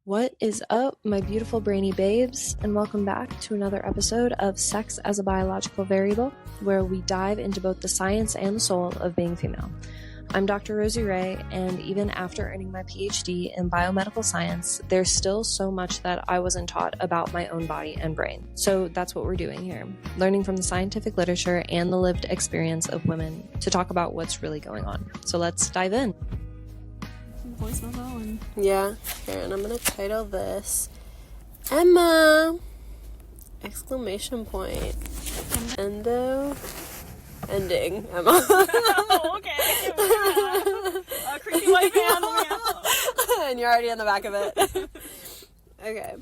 What is up, my beautiful brainy babes, and welcome back to another episode of Sex as a Biological Variable, where we dive into both the science and the soul of being female. I'm Dr. Rosie Ray, and even after earning my PhD in biomedical science, there's still so much that I wasn't taught about my own body and brain. So that's what we're doing here, learning from the scientific literature and the lived experience of women to talk about what's really going on. So let's dive in. Voicemail going. Yeah, here, and I'm gonna title this Emma! Exclamation point. Endo. Ending. Emma. Oh, okay. Creepy white man. And you're already on the back of it. Okay.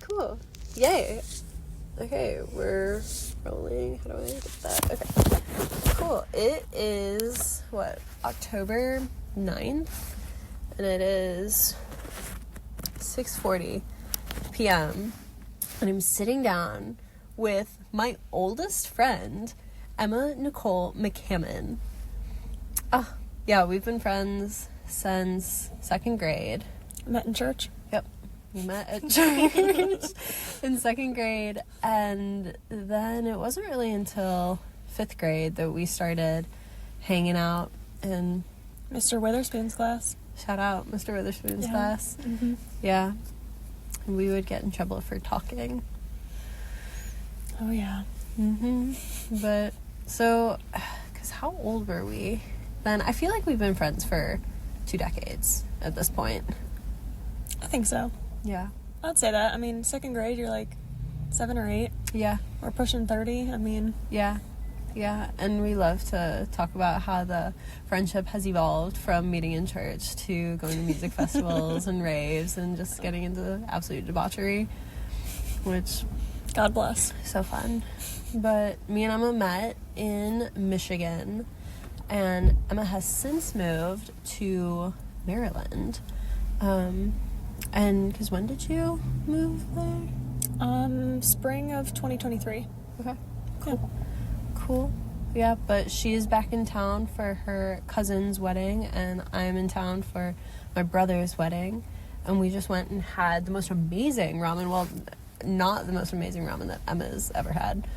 Cool. Yay. Okay, we're rolling. How do I get that? Okay. Cool. It is, October 9th? And it is 6:40 p.m. And I'm sitting down with my oldest friend, Emma Nicole McCammon. Yeah, we've been friends since second grade. Met in church. Yep. We met at church in second grade. And then it wasn't really until 5th grade that we started hanging out in Mr. Witherspoon's class. Shout out Mr. Witherspoon's class. Mm-hmm. Yeah. And we would get in trouble for talking. Oh, yeah. Mm-hmm. But, so, because how old were we then? I feel like we've been friends for 2 decades at this point. I think so. Yeah. I'd say that. I mean, second grade, you're like 7 or 8. Yeah. We're pushing 30. I mean. Yeah. Yeah. And we love to talk about how the friendship has evolved from meeting in church to going to music festivals and raves and just getting into absolute debauchery, which... God bless. So fun. But me and Emma met in Michigan, and Emma has since moved to Maryland. And because when did you move there? Spring of 2023. Okay. Cool. Cool. Yeah, but she's back in town for her cousin's wedding, and I'm in town for my brother's wedding. And we just went and had the most amazing ramen. Well, not the most amazing ramen that Emma's ever had.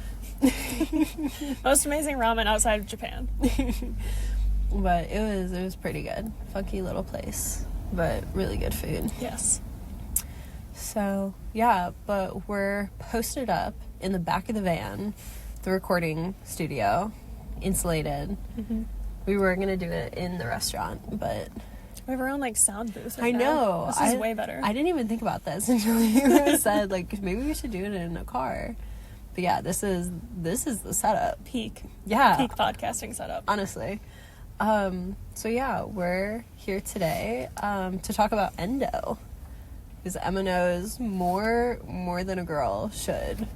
Most amazing ramen outside of Japan. But it was pretty good. Funky little place, but really good food. Yes. So, yeah, but we're posted up in the back of the van, the recording studio, insulated. Mm-hmm. We were going to do it in the restaurant, but... We have our own, sound booth right I know. now. This is way better. I didn't even think about this until you said, maybe we should do it in a car. But yeah, this is the setup. Peak. Yeah. Peak podcasting setup. Honestly. So yeah, we're here today to talk about endo. Because Emma knows more than a girl should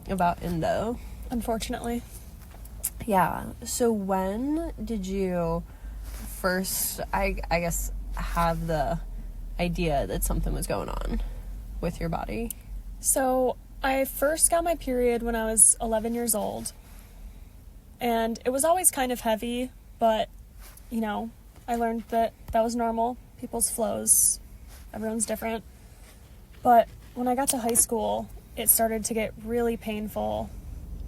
about endo. Unfortunately. Yeah. So when did you first, I guess, have the idea that something was going on with your body? So I first got my period when I was 11 years old. And it was always kind of heavy, but, I learned that was normal. People's flows, everyone's different. But when I got to high school, it started to get really painful,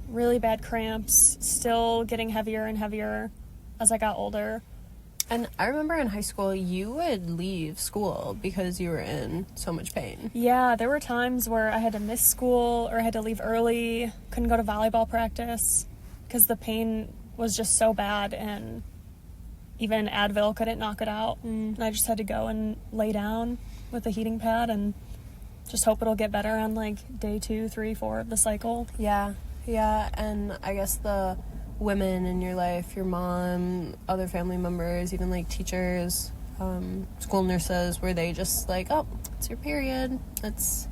really bad cramps, still getting heavier and heavier as I got older. And I remember in high school, you would leave school because you were in so much pain. Yeah, there were times where I had to miss school or I had to leave early, couldn't go to volleyball practice because the pain was just so bad and even Advil couldn't knock it out. And I just had to go and lay down with a heating pad and just hope it'll get better on day 2, 3, 4 of the cycle. Yeah, and I guess the women in your life, your mom, other family members, even teachers, school nurses, were they just oh, it's your period, it's...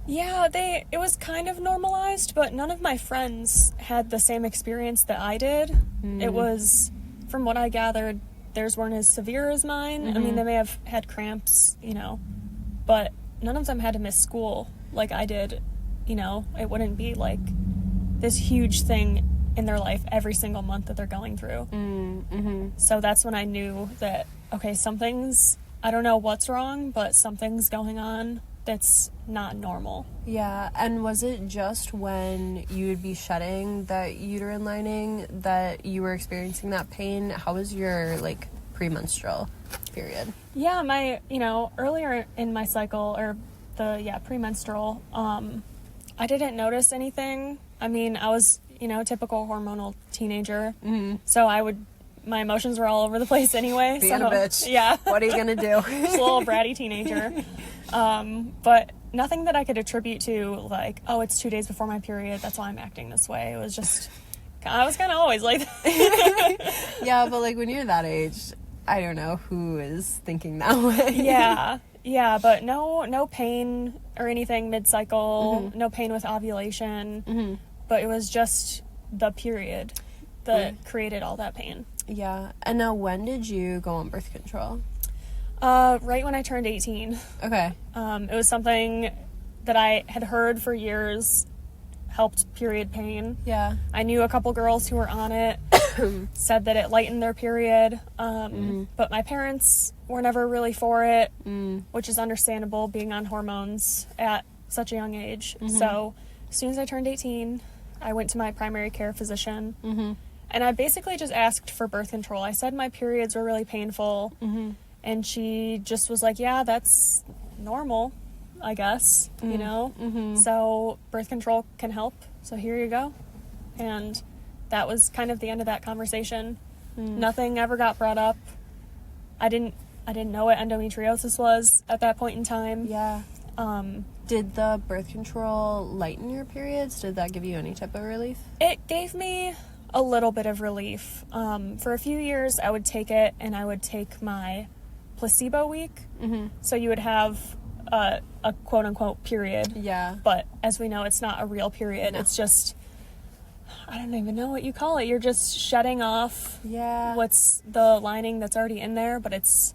Yeah, it was kind of normalized, but none of my friends had the same experience that I did. It was, from what I gathered, theirs weren't as severe as mine. I mean, they may have had cramps, but none of them had to miss school like I did. It wouldn't be this huge thing in their life every single month that they're going through. So that's when I knew that, okay, something's I don't know what's wrong, but something's going on that's not normal. Yeah, and was it just when you would be shedding that uterine lining that you were experiencing that pain? How was your, like, premenstrual period? Yeah, my, earlier in my cycle, or premenstrual, I didn't notice anything. I mean, I was, typical hormonal teenager, so my emotions were all over the place anyway. Being a bitch. Yeah. What are you gonna do? Just a little bratty teenager. But nothing that I could attribute to, like, oh, it's 2 days before my period, that's why I'm acting this way. It was just, I was kind of always like that. Yeah, but, like, when you're that age, I don't know who is thinking that way. Yeah, but no pain or anything mid-cycle, no pain with ovulation, but it was just the period that created all that pain. Yeah, and now when did you go on birth control? Right when I turned 18. Okay. It was something that I had heard for years helped period pain. Yeah. I knew a couple girls who were on it, said that it lightened their period, but my parents were never really for it, which is understandable, being on hormones at such a young age. So as soon as I turned 18, I went to my primary care physician, and I basically just asked for birth control. I said my periods were really painful, and she just was like, yeah, that's normal, I guess, so birth control can help, so here you go. And that was kind of the end of that conversation. Nothing ever got brought up. I didn't know what endometriosis was at that point in time. Yeah. Did the birth control lighten your periods? Did that give you any type of relief? It gave me a little bit of relief. For a few years, I would take it, and I would take my placebo week. So you would have a quote-unquote period. Yeah. But as we know, it's not a real period. No. It's just, I don't even know what you call it. You're just shedding off what's the lining that's already in there, but it's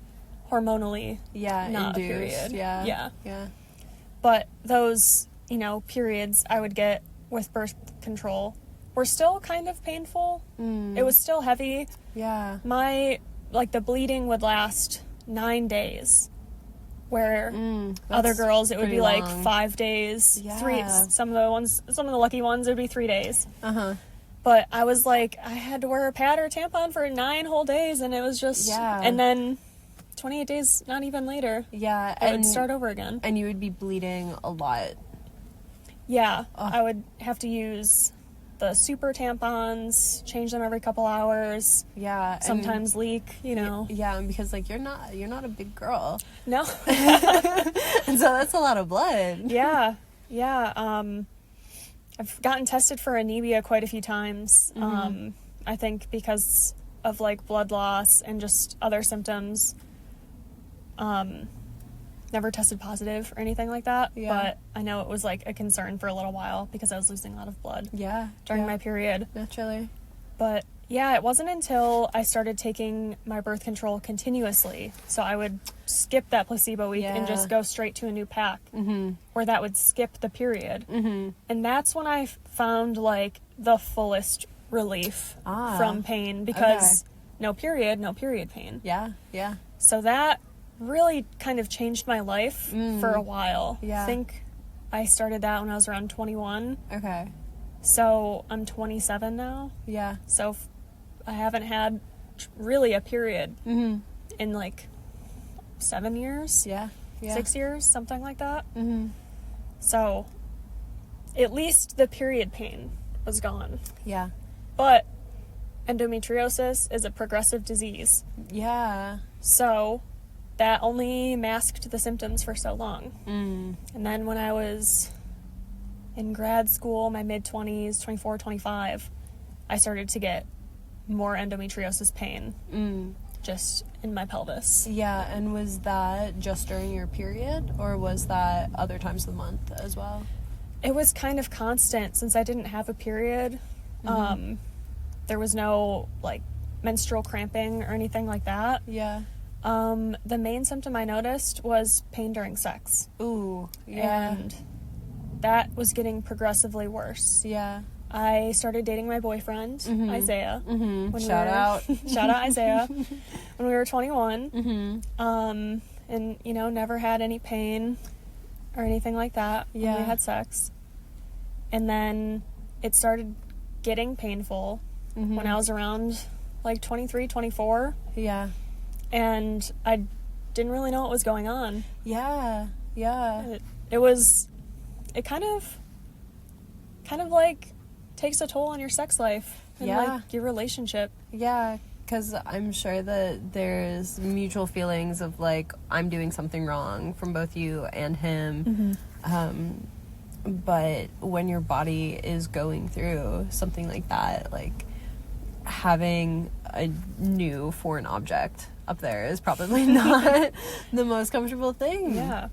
hormonally not induced. A period. Yeah. But those, periods I would get with birth control were still kind of painful. It was still heavy. Yeah. The bleeding would last 9 days, where other girls, it would be like 5 days, 3, some of the lucky ones, it would be 3 days. But I was like, I had to wear a pad or a tampon for 9 whole days, and it was just, and then 28 days, not even later, I would start over again. And you would be bleeding a lot. Yeah, I would have to use the super tampons, change them every couple hours. Yeah. Sometimes leak, Yeah, and because, like, you're not a big girl. No. And so that's a lot of blood. Yeah. I've gotten tested for anemia quite a few times. I think because of, like, blood loss and just other symptoms. Never tested positive or anything like that, but I know it was, like, a concern for a little while because I was losing a lot of blood during my period. Naturally. But, it wasn't until I started taking my birth control continuously, so I would skip that placebo week and just go straight to a new pack, where that would skip the period. And that's when I found, like, the fullest relief from pain, because no period pain. Yeah. So that really kind of changed my life for a while. Yeah. I think I started that when I was around 21. Okay. So I'm 27 now. Yeah. So I haven't had really a period in like 7 years. Yeah. 6 years, something like that. So at least the period pain was gone. Yeah. But endometriosis is a progressive disease. Yeah. So that only masked the symptoms for so long. And then when I was in grad school, my mid-20s, 24, 25, I started to get more endometriosis pain just in my pelvis. Yeah, and was that just during your period, or was that other times of the month as well? It was kind of constant since I didn't have a period. There was no, like, menstrual cramping or anything like that. Yeah. The main symptom I noticed was pain during sex. Ooh, yeah. And that was getting progressively worse. Yeah. I started dating my boyfriend, Isaiah. Shout out Isaiah. When we were 21. and, you know, never had any pain or anything like that when we had sex. And then it started getting painful when I was around, like, 23, 24. Yeah. And I didn't really know what was going on. Yeah. Yeah. It kind of, like, takes a toll on your sex life and, like, your relationship. Yeah, because I'm sure that there's mutual feelings of, like, I'm doing something wrong from both you and him. But when your body is going through something like that, like, having a new foreign object up there is probably not the most comfortable thing. Yeah.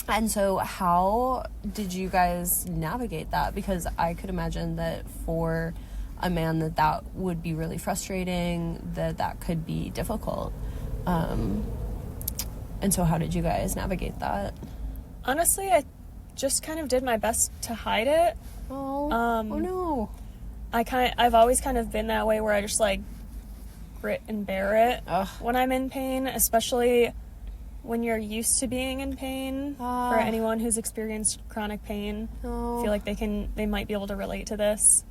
And so how did you guys navigate that? Because I could imagine that for a man that would be really frustrating, that could be difficult. And so how did you guys navigate that? Honestly, I just kind of did my best to hide it. Oh no. I've always kind of been that way where I just, like, grit and bear it when I'm in pain, especially when you're used to being in pain. For anyone who's experienced chronic pain, I feel like they might be able to relate to this.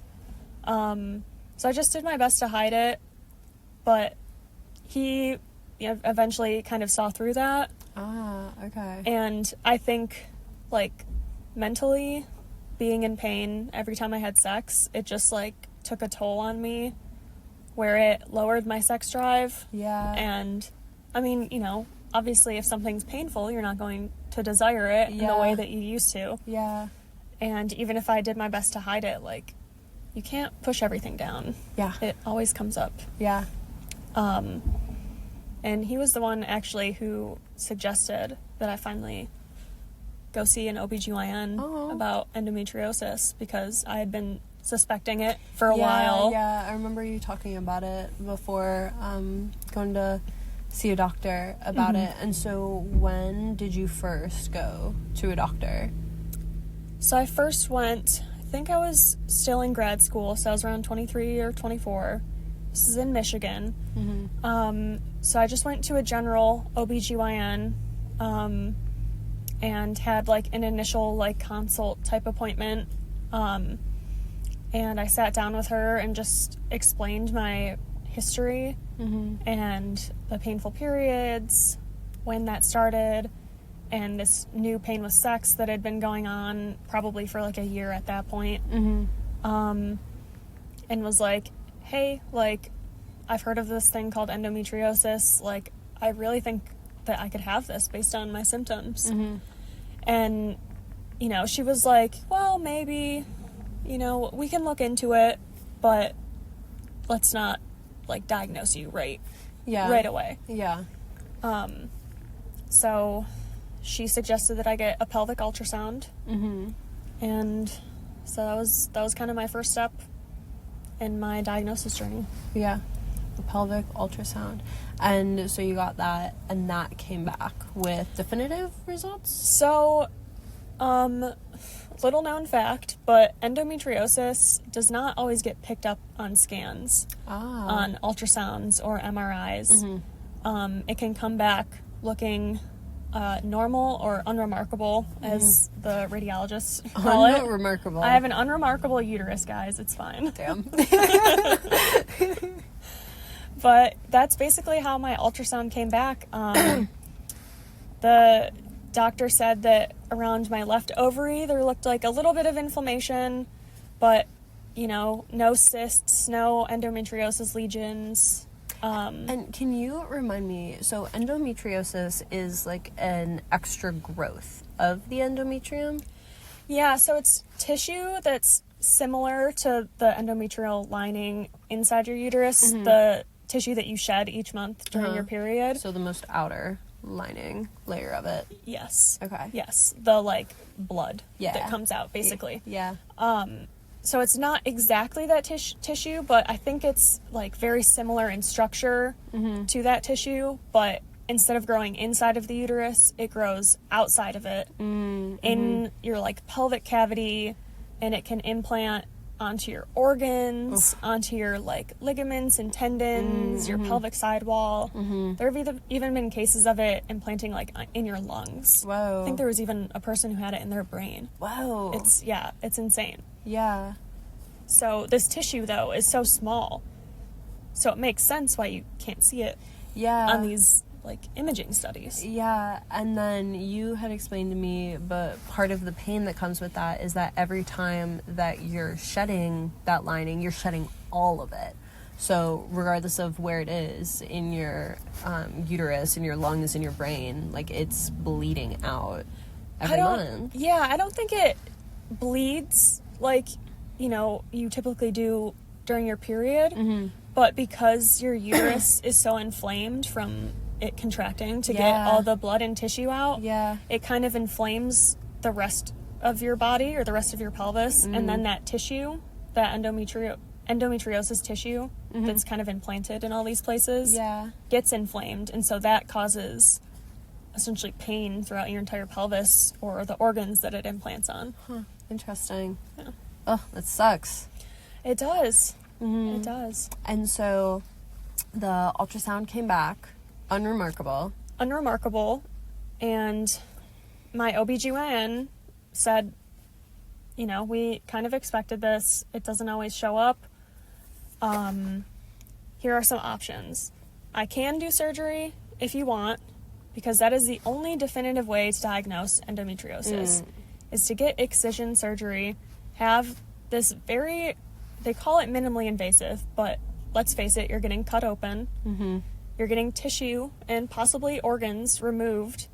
So I just did my best to hide it, but he eventually kind of saw through that. Okay. And I think, like, mentally, being in pain every time I had sex, it just, like, took a toll on me, where it lowered my sex drive. Yeah. And, I mean, you know, obviously if something's painful, you're not going to desire it in the way that you used to. Yeah. And even if I did my best to hide it, like, you can't push everything down. Yeah. It always comes up. Yeah. And he was the one, actually, who suggested that I finally go see an OBGYN about endometriosis, because I had been suspecting it for a while. Yeah, I remember you talking about it before going to see a doctor about it. And so when did you first go to a doctor? So I first went, I think I was still in grad school, so I was around 23 or 24. This is in Michigan. So I just went to a general OBGYN and had, like, an initial, like, consult type appointment. And I sat down with her and just explained my history and the painful periods, when that started, and this new pain with sex that had been going on probably for, like, a year at that point. And was like, hey, like, I've heard of this thing called endometriosis. Like, I really think that I could have this based on my symptoms. And, you know, she was like, well, maybe, you know, we can look into it, but let's not, like, diagnose you right away. Yeah. So she suggested that I get a pelvic ultrasound. And so that was kind of my first step in my diagnosis journey. Yeah. The pelvic ultrasound. And so you got that, and that came back with definitive results? So, little known fact, but endometriosis does not always get picked up on scans, on ultrasounds or MRIs. It can come back looking normal or unremarkable, as the radiologists call it. Unremarkable. I have an unremarkable uterus, guys. It's fine. Damn. But that's basically how my ultrasound came back. The doctor said that around my left ovary there looked like a little bit of inflammation, but, you know, no cysts, no endometriosis lesions. And can you remind me, so endometriosis is like an extra growth of the endometrium? Yeah, so it's tissue that's similar to the endometrial lining inside your uterus, the tissue that you shed each month during your period. So the most outer lining layer of it. Yes. Okay. Yes, the, like, blood Yeah. that comes out, basically. Yeah. So it's not exactly that tissue, but I think it's, like, very similar in structure to that tissue, but instead of growing inside of the uterus, it grows outside of it in your, like, pelvic cavity, and it can implant onto your organs, onto your, like, ligaments and tendons, your pelvic sidewall. There have even been cases of it implanting, like, in your lungs. Whoa. I think there was even a person who had it in their brain. Whoa. It's insane. Yeah. So this tissue, though, is so small. So it makes sense why you can't see it on these, like, imaging studies. Yeah, and then you had explained to me, but part of the pain that comes with that is that every time that you're shedding that lining, you're shedding all of it. So regardless of where it is, in your uterus, in your lungs, in your brain, like, it's bleeding out every month. Yeah, I don't think it bleeds like, you know, you typically do during your period. But because your uterus is so inflamed from it contracting to get all the blood and tissue out, it kind of inflames the rest of your body or the rest of your pelvis, and then that tissue, that endometriosis tissue that's kind of implanted in all these places, gets inflamed, and so that causes essentially pain throughout your entire pelvis or the organs that it implants on. Interesting. Yeah. Oh, that sucks. It does. It does. And so the ultrasound came back unremarkable, and my OBGYN said, you know, we kind of expected this. It doesn't always show up. Here are some options. I can do surgery if you want, because that is the only definitive way to diagnose endometriosis, is to get excision surgery, have this they call it minimally invasive, but let's face it, you're getting cut open. You're getting tissue and possibly organs removed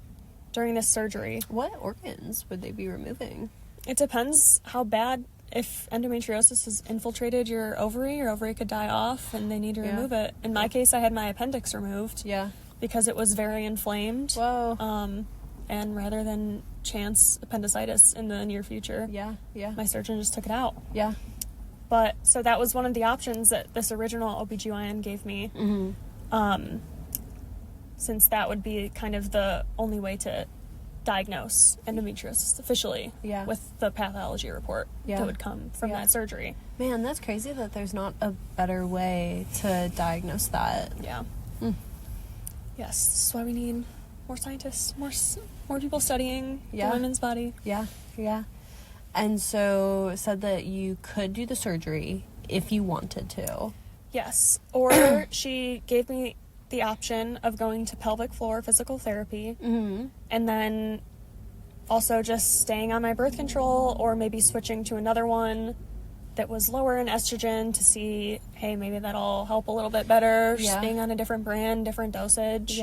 during this surgery. What organs would they be removing? It depends how bad. If endometriosis has infiltrated your ovary could die off and they need to remove it. In my case, I had my appendix removed. Because it was very inflamed. Whoa. And rather than chance appendicitis in the near future, my surgeon just took it out. But, so that was one of the options that this original OBGYN gave me. Since that would be kind of the only way to diagnose endometriosis officially with the pathology report that would come from that surgery. Man, that's crazy that there's not a better way to diagnose that. Yes, this is why we need more scientists, more people studying the women's body. And so said that you could do the surgery if you wanted to. Yes, or she gave me the option of going to pelvic floor physical therapy, and then also just staying on my birth control, or maybe switching to another one that was lower in estrogen to see, hey, maybe that'll help a little bit better, just being on a different brand, different dosage.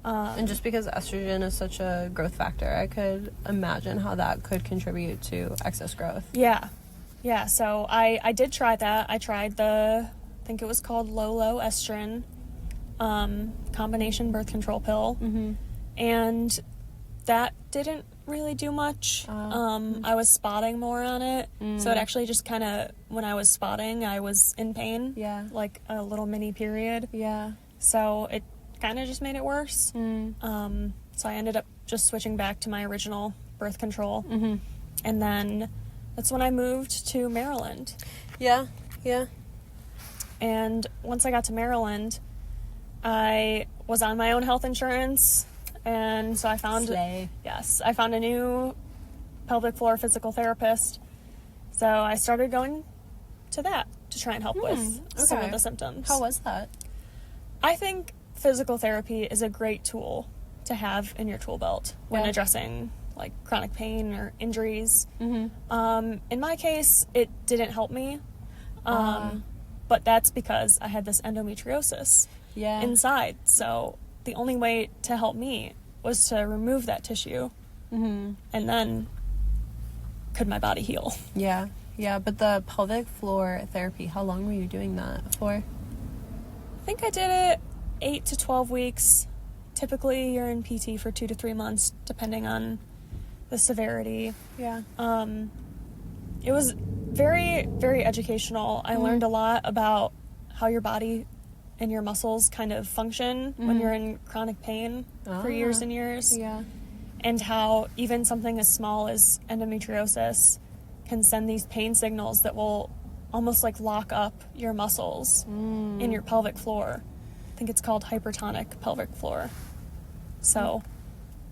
And just because estrogen is such a growth factor, I could imagine how that could contribute to excess growth. So I did try that. I tried I think it was called low estrogen combination birth control pill, and that didn't really do much. I was spotting more on it, so it actually just kind of, when I was spotting, I was in pain, like a little mini period, so it kind of just made it worse. So I ended up just switching back to my original birth control, and then that's when I moved to Maryland. And once I got to Maryland, I was on my own health insurance, and so I found a new pelvic floor physical therapist. So I started going to that to try and help with some of the symptoms. How was that? I think physical therapy is a great tool to have in your tool belt when addressing, like, chronic pain or injuries. In my case, it didn't help me. But that's because I had this endometriosis inside. So the only way to help me was to remove that tissue. And then could my body heal? But the pelvic floor therapy, how long were you doing that for? I think I did it 8 to 12 weeks. Typically, you're in PT for 2 to 3 months, depending on the severity. It was very, very educational. I learned a lot about how your body and your muscles kind of function when you're in chronic pain for years and years. And how even something as small as endometriosis can send these pain signals that will almost like lock up your muscles in your pelvic floor. I think it's called hypertonic pelvic floor. So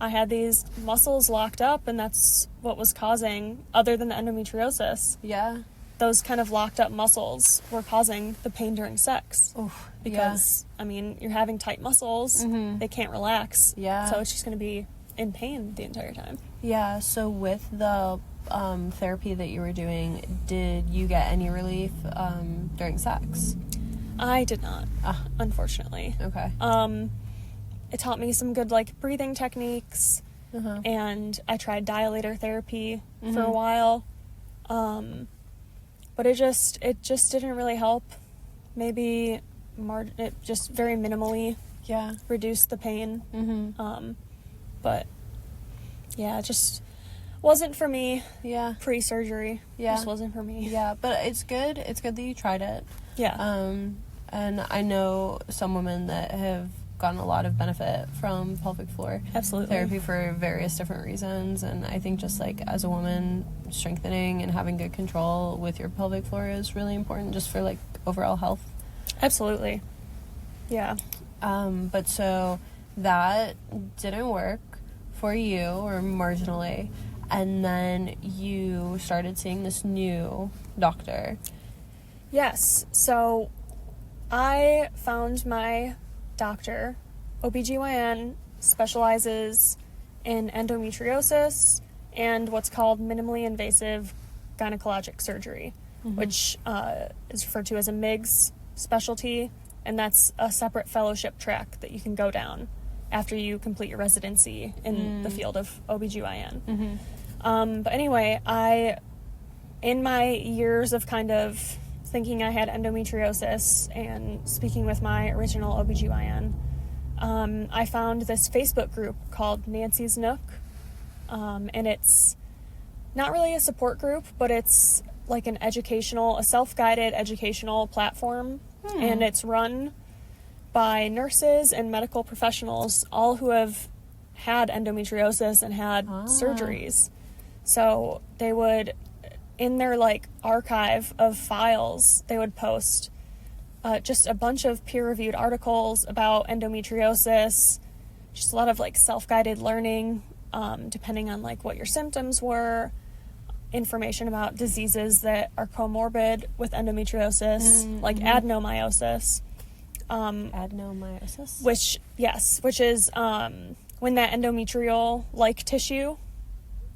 I had these muscles locked up, and that's what was causing, other than the endometriosis. Yeah. Those kind of locked up muscles were causing the pain during sex. Oof, because, I mean, you're having tight muscles, they can't relax. Yeah. So it's just going to be in pain the entire time. Yeah, so with the therapy that you were doing, did you get any relief during sex? I did not, unfortunately. Okay. It taught me some good, like, breathing techniques, and I tried dilator therapy for a while, but it just didn't really help. Maybe it just very minimally reduced the pain, but yeah, it just wasn't for me. Yeah. Pre-surgery. Yeah. Just wasn't for me. Yeah, but it's good that you tried it. Yeah. And I know some women that have gotten a lot of benefit from pelvic floor therapy for various different reasons, and I think just like as a woman, strengthening and having good control with your pelvic floor is really important just for like overall health. Absolutely. Yeah. But so that didn't work for you, or marginally, and then you started seeing this new doctor. Yes. So I found my doctor. OBGYN specializes in endometriosis and what's called minimally invasive gynecologic surgery, which is referred to as a MIGS specialty, and that's a separate fellowship track that you can go down after you complete your residency in the field of OBGYN. But anyway, in my years of kind of thinking I had endometriosis and speaking with my original OBGYN, I found this Facebook group called Nancy's Nook, and it's not really a support group, but it's like a self-guided educational platform, and it's run by nurses and medical professionals, all who have had endometriosis and had surgeries. So they would, in their like archive of files, they would post just a bunch of peer-reviewed articles about endometriosis, just a lot of like self-guided learning, depending on like what your symptoms were, information about diseases that are comorbid with endometriosis, like adenomyosis. Adenomyosis? Which is when that endometrial-like tissue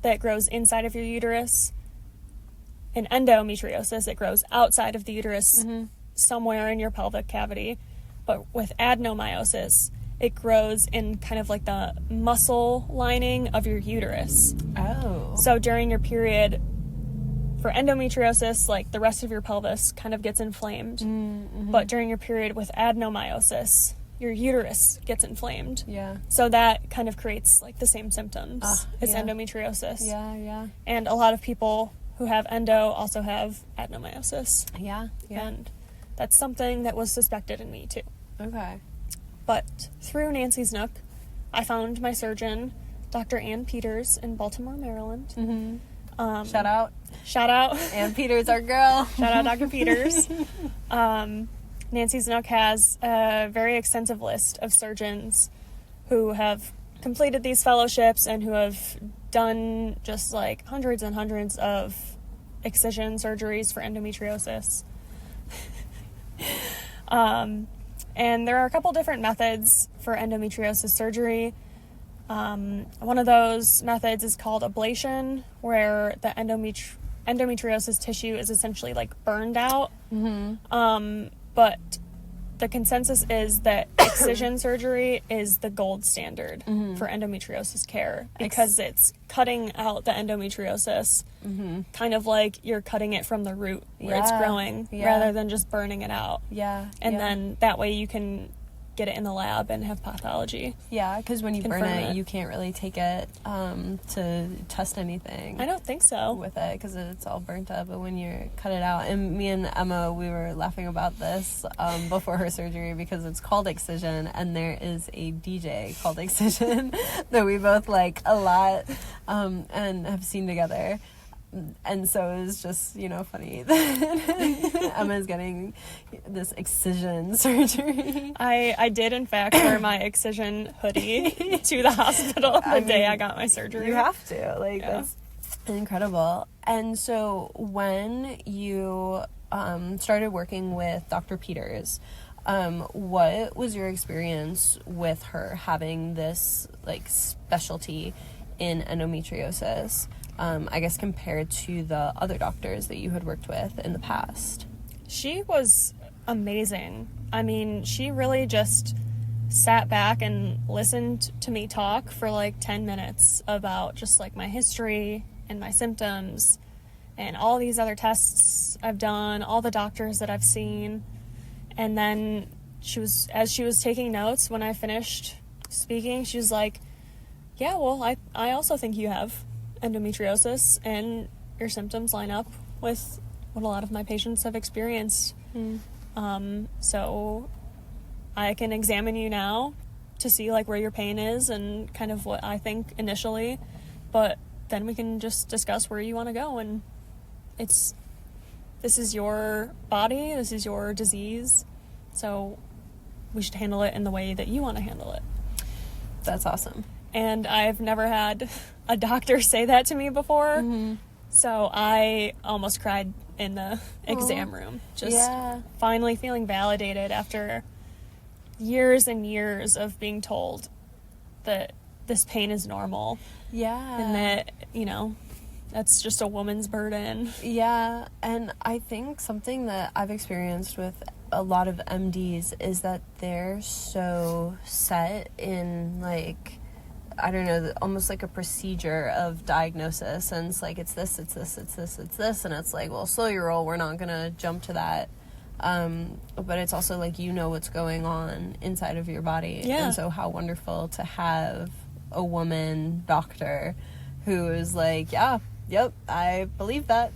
that grows inside of your uterus. In endometriosis, it grows outside of the uterus, somewhere in your pelvic cavity. But with adenomyosis, it grows in kind of like the muscle lining of your uterus. Oh. So during your period, for endometriosis, like the rest of your pelvis kind of gets inflamed. But during your period with adenomyosis, your uterus gets inflamed. Yeah. So that kind of creates like the same symptoms as endometriosis. Yeah. And a lot of people who have endo also have adenomyosis. Yeah. And that's something that was suspected in me too. Okay. But through Nancy's Nook, I found my surgeon, Dr. Ann Peters, in Baltimore, Maryland. Shout out. Ann Peters, our girl. Shout out Dr. Peters. Nancy's Nook has a very extensive list of surgeons who have completed these fellowships and who have done just like hundreds and hundreds of excision surgeries for endometriosis. And there are a couple different methods for endometriosis surgery. One of those methods is called ablation, where the endometriosis tissue is essentially like burned out. But the consensus is that excision surgery is the gold standard for endometriosis care, because it's cutting out the endometriosis, kind of like you're cutting it from the root where it's growing, rather than just burning it out. And then that way you can get it in the lab and have pathology. Yeah, because when you burn it, you can't really take it to test anything. I don't think so. With it, because it's all burnt up. But when you cut it out, and me and Emma, we were laughing about this before her surgery, because it's called excision, and there is a DJ called Excision that we both like a lot and have seen together. And so it was just, funny that Emma's getting this excision surgery. I did, in fact, wear my excision hoodie to the hospital the day I got my surgery. You have to. That's incredible. And so when you started working with Dr. Peters, what was your experience with her having this, specialty in endometriosis? I guess compared to the other doctors that you had worked with in the past? She was amazing. I mean, she really just sat back and listened to me talk for 10 minutes about just my history and my symptoms and all these other tests I've done, all the doctors that I've seen. And then as she was taking notes when I finished speaking, she was like, yeah, well, I also think you have endometriosis, and your symptoms line up with what a lot of my patients have experienced. So I can examine you now to see where your pain is and kind of what I think initially, but then we can just discuss where you want to go. And this is your body, this is your disease, so we should handle it in the way that you want to handle it. That's awesome. And I've never had a doctor say that to me before. So I almost cried in the exam room. Just finally feeling validated after years and years of being told that this pain is normal. Yeah. And that, that's just a woman's burden. Yeah. And I think something that I've experienced with a lot of MDs is that they're so set in I don't know, almost like a procedure of diagnosis, and it's it's this, it's this, it's this, it's this, and it's well, slow your roll, we're not gonna jump to that. But it's also what's going on inside of your body. Yeah. And so how wonderful to have a woman doctor who is yep, I believe that.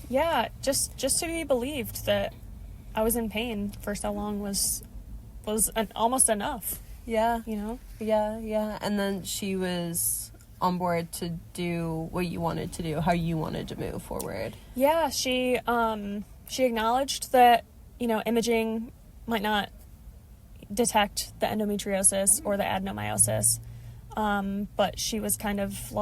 Yeah, just to be believed that I was in pain for so long was almost enough. Yeah. Yeah. And then she was on board to do what you wanted to do, how you wanted to move forward. Yeah, she acknowledged that, imaging might not detect the endometriosis or the adenomyosis. But she was kind of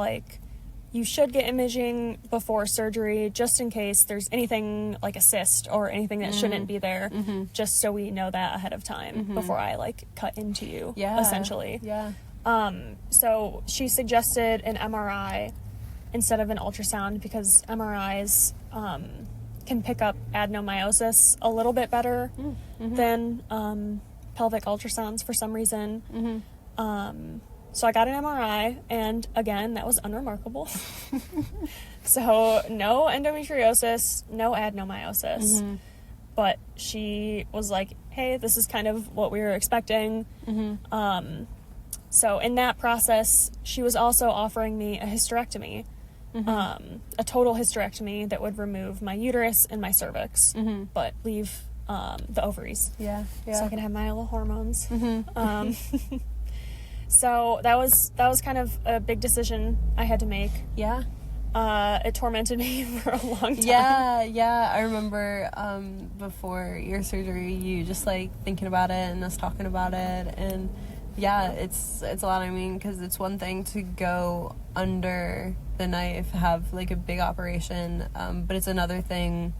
you should get imaging before surgery just in case there's anything like a cyst or anything that shouldn't be there, just so we know that ahead of time before I cut into you, essentially. Yeah. So she suggested an MRI instead of an ultrasound because MRIs can pick up adenomyosis a little bit better than pelvic ultrasounds for some reason. So I got an MRI, and again, that was unremarkable. So no endometriosis, no adenomyosis. But she was like, hey, this is kind of what we were expecting. So in that process, she was also offering me a hysterectomy, a total hysterectomy that would remove my uterus and my cervix, but leave the ovaries. Yeah. So I can have my little hormones. So that was kind of a big decision I had to make. Yeah. It tormented me for a long time. Yeah. I remember before your surgery, you just thinking about it and us talking about it, and yeah, it's a lot. I mean, because it's one thing to go under the knife, have a big operation, but it's another thing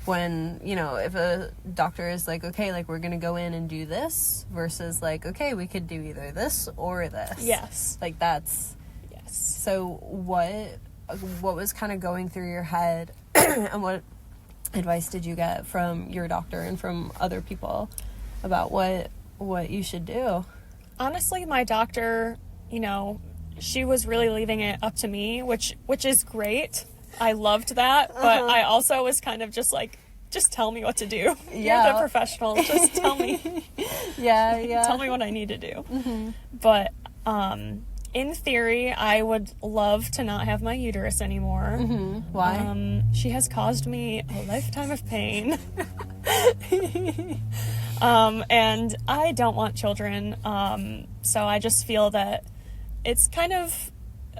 when, if a doctor is okay, we're gonna go in and do this, versus okay, we could do either this or this. Yes. That's... Yes. So what was kind of going through your head and what advice did you get from your doctor and from other people about what you should do? Honestly, my doctor, she was really leaving it up to me, which is great. I loved that, but I also was kind of just just tell me what to do. Yeah. You're the professional. Just tell me. Yeah. Tell me what I need to do. But in theory, I would love to not have my uterus anymore. Why? She has caused me a lifetime of pain. And I don't want children. So I just feel that it's kind of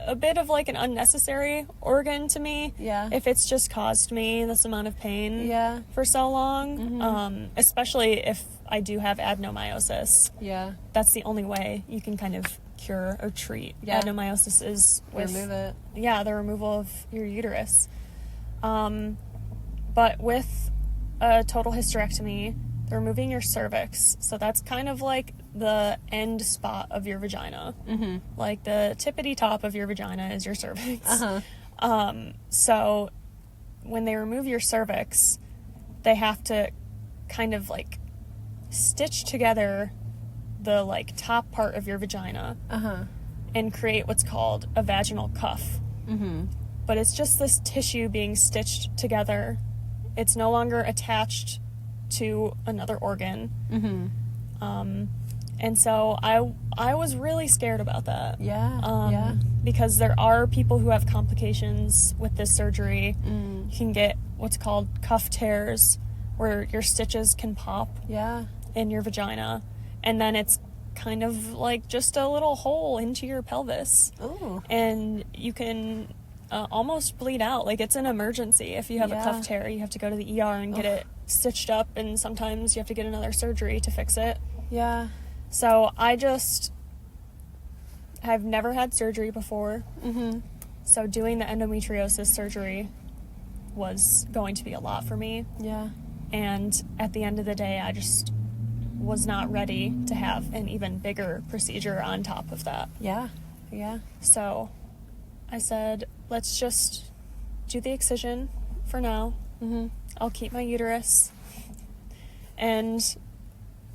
a bit of like an unnecessary organ to me. Yeah. If it's just caused me this amount of pain Yeah. for so long, especially if I do have adenomyosis. Yeah. That's the only way you can kind of cure or treat adenomyosis is with remove it. Yeah, the removal of your uterus. But with a total hysterectomy, they're removing your cervix. So that's kind of like the end spot of your vagina. Mm-hmm. Like the tippity top of your vagina is your cervix. So when they remove your cervix, they have to kind of like stitch together the like top part of your vagina and create what's called a vaginal cuff. Mm-hmm. But it's just this tissue being stitched together. It's no longer attached to another organ. Mm-hmm. And so I was really scared about that. Yeah. Because there are people who have complications with this surgery. You can get what's called cuff tears, where your stitches can pop in your vagina. And then it's kind of like just a little hole into your pelvis. Ooh. And you can almost bleed out. Like, it's an emergency. If you have a cuff tear, you have to go to the ER and get it stitched up, and sometimes you have to get another surgery to fix it. Yeah. So I've never had surgery before. Mm-hmm. So doing the endometriosis surgery was going to be a lot for me. Yeah. And at the end of the day, I just was not ready to have an even bigger procedure on top of that. Yeah. Yeah. So I said, let's just do the excision for now. Mm-hmm. I'll keep my uterus. And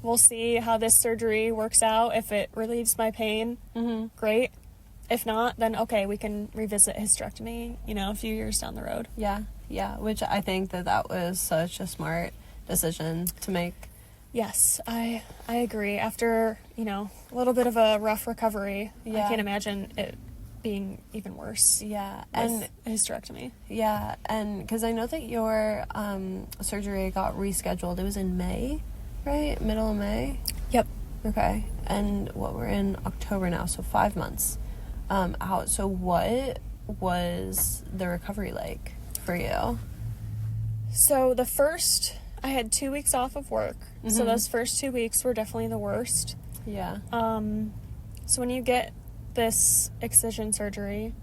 we'll see how this surgery works out. If it relieves my pain, great. If not, then okay, we can revisit hysterectomy, a few years down the road. Yeah. Yeah. Which I think that was such a smart decision to make. Yes, I agree. After, a little bit of a rough recovery, I can't imagine it being even worse. Yeah. And hysterectomy. Yeah. And because I know that your surgery got rescheduled. It was in May, right? Middle of May? Yep. Okay. And we're in October now, so 5 months out. So what was the recovery like for you? So I had 2 weeks off of work. Mm-hmm. So those first 2 weeks were definitely the worst. Yeah. So when you get this excision surgery,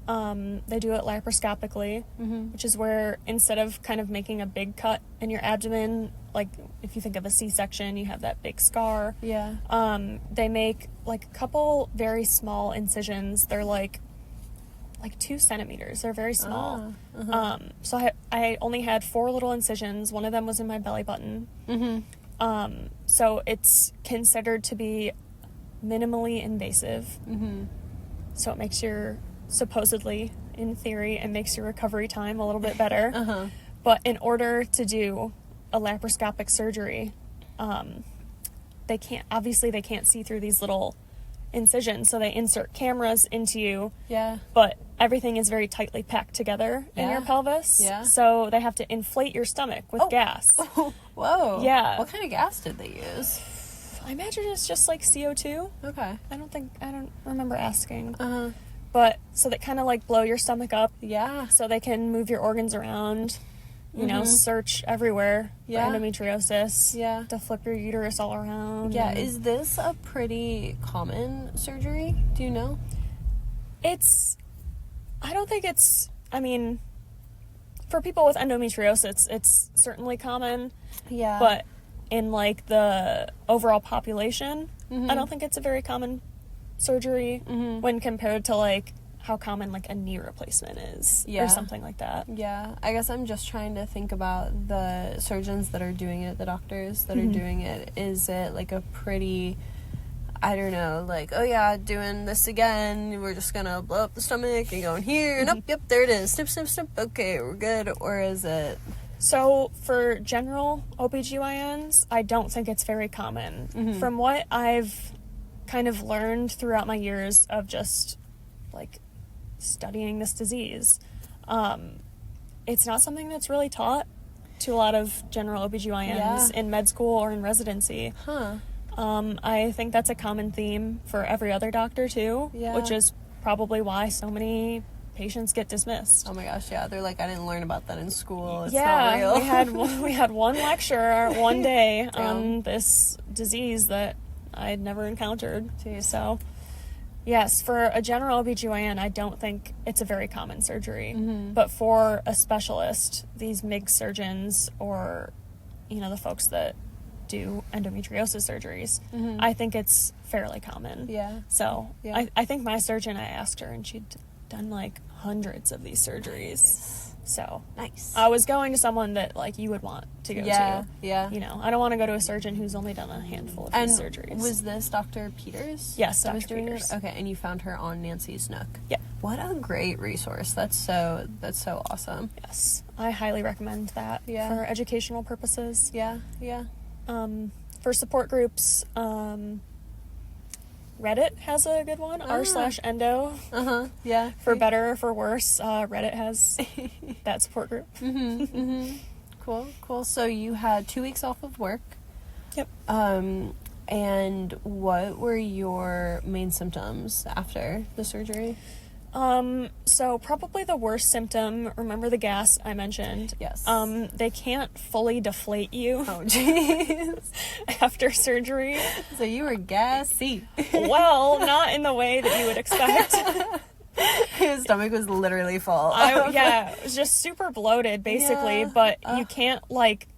they do it laparoscopically, which is where instead of kind of making a big cut in your abdomen, like if you think of a C-section, you have that big scar. Yeah. They make like a couple very small incisions. They're like 2 centimeters. They're very small. So I only had 4 little incisions. One of them was in my belly button. Mm-hmm. So it's considered to be minimally invasive. Mm-hmm. So it makes supposedly, in theory, it makes your recovery time a little bit better. But in order to do a laparoscopic surgery, they can't see through these little incisions, so they insert cameras into you. Yeah. But everything is very tightly packed together in your pelvis. Yeah. So they have to inflate your stomach with gas. Oh, whoa. Yeah. What kind of gas did they use? I imagine it's just like CO2. Okay. I don't remember asking. But so they kind of like blow your stomach up. Yeah. So they can move your organs around. Search everywhere for endometriosis. Yeah. To flip your uterus all around. Yeah. Is this a pretty common surgery? Do you know? For people with endometriosis, it's certainly common. Yeah. But in like the overall population, I don't think it's a very common surgery when compared to like how common like a knee replacement is or something like that. Yeah. I guess I'm just trying to think about the surgeons that are doing it, the doctors that are doing it. Is it like a pretty, I don't know, like, oh yeah, doing this again, we're just gonna blow up the stomach and go in here and yep, there it is, snip, snip, snip, okay, we're good? Or is it... So for general OBGYNs, I don't think it's very common. From what I've kind of learned throughout my years of just like studying this disease, it's not something that's really taught to a lot of general OBGYNs in med school or in residency. I think that's a common theme for every other doctor too, which is probably why so many patients get dismissed. Oh my gosh, yeah. They're like, I didn't learn about that in school. It's not real. we had one lecture one day Damn. on this disease that I had never encountered. So, yes, for a general OBGYN, I don't think it's a very common surgery. But for a specialist, these MIG surgeons or, the folks that do endometriosis surgeries, I think it's fairly common. Yeah. So, Yeah. I think my surgeon, I asked her, and she'd done like hundreds of these surgeries. Nice. So Nice. I was going to someone that like you would want to go to. Yeah. I don't want to go to a surgeon who's only done a handful of these surgeries. Was this Dr. Peters? Yes, that was Dr. doing Peters. it? Okay, and you found her on Nancy's Nook. Yeah. What a great resource. That's so awesome. Yes, I highly recommend that for educational purposes. Yeah. For support groups, Reddit has a good one, r/endo. Yeah. For better or for worse, Reddit has that support group. Cool. So you had 2 weeks off of work. Yep. And what were your main symptoms after the surgery? So probably the worst symptom, remember the gas I mentioned? Yes. They can't fully deflate you Oh, jeez. after surgery. So you were gassy. Well, not in the way that you would expect. His stomach was literally full. It was just super bloated, basically, Yeah. but you can't, like,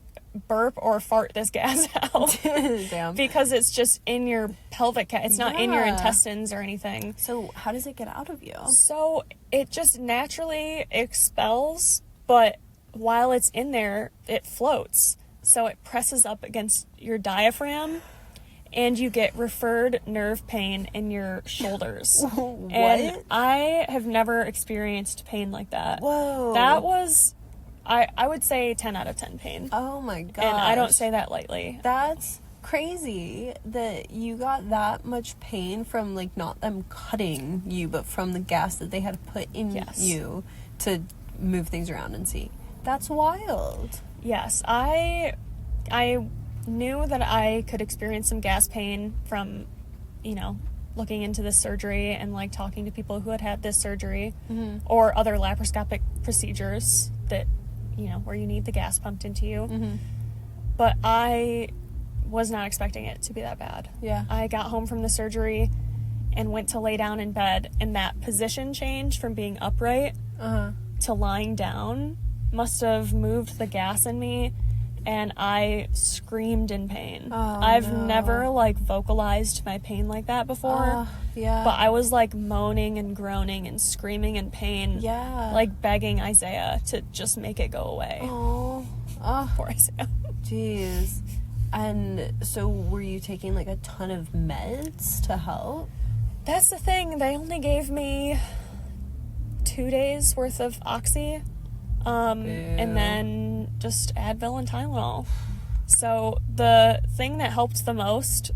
burp or fart this gas out. Damn. Because it's just in your pelvic cat. It's not in your Yeah. intestines or anything. So how does it get out of you? So it just naturally expels, but while it's in there, it floats. So it presses up against your diaphragm, and you get referred nerve pain in your shoulders. What? And I have never experienced pain like that. Whoa. That was, I would say 10 out of 10 pain. Oh my god. And I don't say that lightly. That's crazy that you got that much pain from, like, not them cutting you, but from the gas that they had put in you to move things around and see. That's wild. Yes, I knew that I could experience some gas pain from, looking into this surgery and, like, talking to people who had had this surgery or other laparoscopic procedures that, where you need the gas pumped into you. But I was not expecting it to be that bad. Yeah. I got home from the surgery and went to lay down in bed, and that position change from being upright to lying down must have moved the gas in me, and I screamed in pain. Oh, I've no. never, like, vocalized my pain like that before. Yeah. But I was, like, moaning and groaning and screaming in pain. Yeah. Like, begging Isaiah to just make it go away. Oh. Poor Isaiah. Jeez. And so were you taking, like, a ton of meds to help? That's the thing. They only gave me 2 days worth of Oxy. And then just Advil and Tylenol. So the thing that helped the most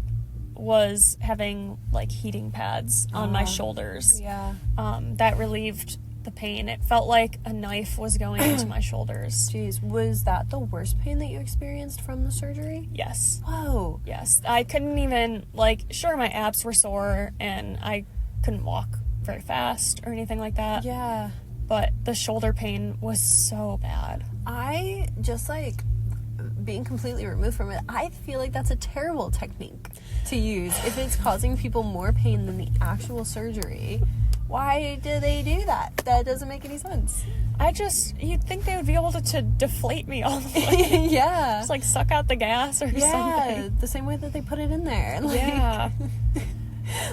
was having, like, heating pads on my shoulders. Yeah. That relieved the pain. It felt like a knife was going into my shoulders. Jeez. Was that the worst pain that you experienced from the surgery? Yes. Whoa. Yes. I couldn't even, like, sure, my abs were sore and I couldn't walk very fast or anything like that. Yeah. But the shoulder pain was so bad. I just, like, being completely removed from it, I feel like that's a terrible technique to use if it's causing people more pain than the actual surgery. Why do they do that? That doesn't make any sense. You'd think they would be able to deflate me all the way. Yeah. Just, like, suck out the gas or something. The same way that they put it in there. Like, Yeah.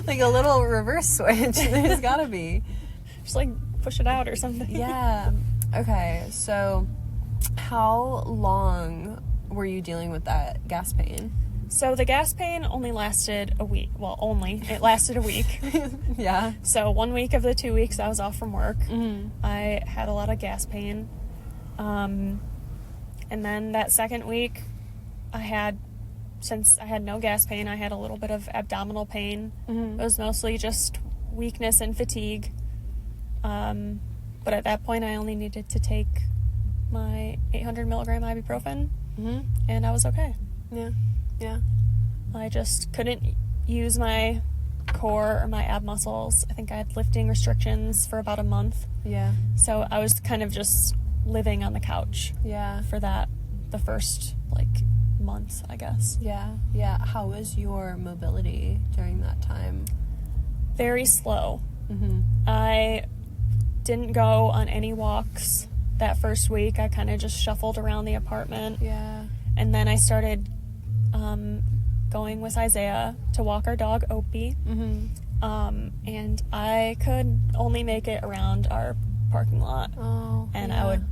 like a little reverse switch. There's gotta be. Just, like, push it out or something. Yeah. Okay, so how long were you dealing with that gas pain? So the gas pain only lasted a week. Well, it lasted a week. Yeah. So 1 week of the 2 weeks I was off from work, I had a lot of gas pain. And then that second week, since I had no gas pain, I had a little bit of abdominal pain. It was mostly just weakness and fatigue. But at that point, I only needed to take my 800 milligram ibuprofen, and I was okay. Yeah. Yeah. I just couldn't use my core or my ab muscles. I think I had lifting restrictions for about a month. Yeah. So I was kind of just living on the couch Yeah. for the first, month, I guess. Yeah. Yeah. How was your mobility during that time? Very slow. Mm-hmm. I didn't go on any walks that first week. I kind of just shuffled around the apartment. Yeah. And then I started going with Isaiah to walk our dog, Opie. Mm-hmm. And I could only make it around our parking lot. Oh. And yeah. I would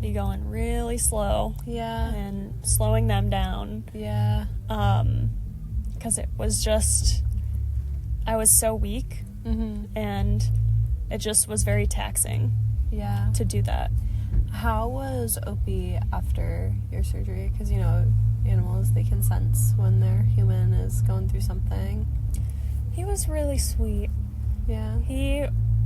be going really slow. Yeah. And slowing them down. Yeah. Because it was just, I was so weak. Mm-hmm. And it just was very taxing. Yeah. To do that. How was Opie after your surgery? Because, animals, they can sense when their human is going through something. He was really sweet. Yeah.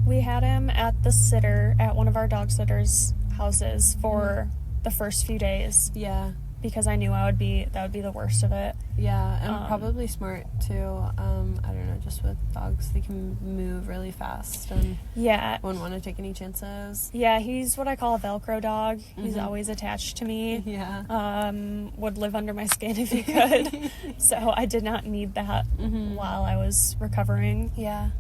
We had him at the sitter at one of our dog sitters' houses for the first few days. Yeah. Because I knew that would be the worst of it. Yeah, and probably smart too. I don't know, just with dogs, they can move really fast and wouldn't want to take any chances. Yeah, he's what I call a Velcro dog. He's always attached to me. Yeah. Would live under my skin if he could. So I did not need that while I was recovering. Yeah.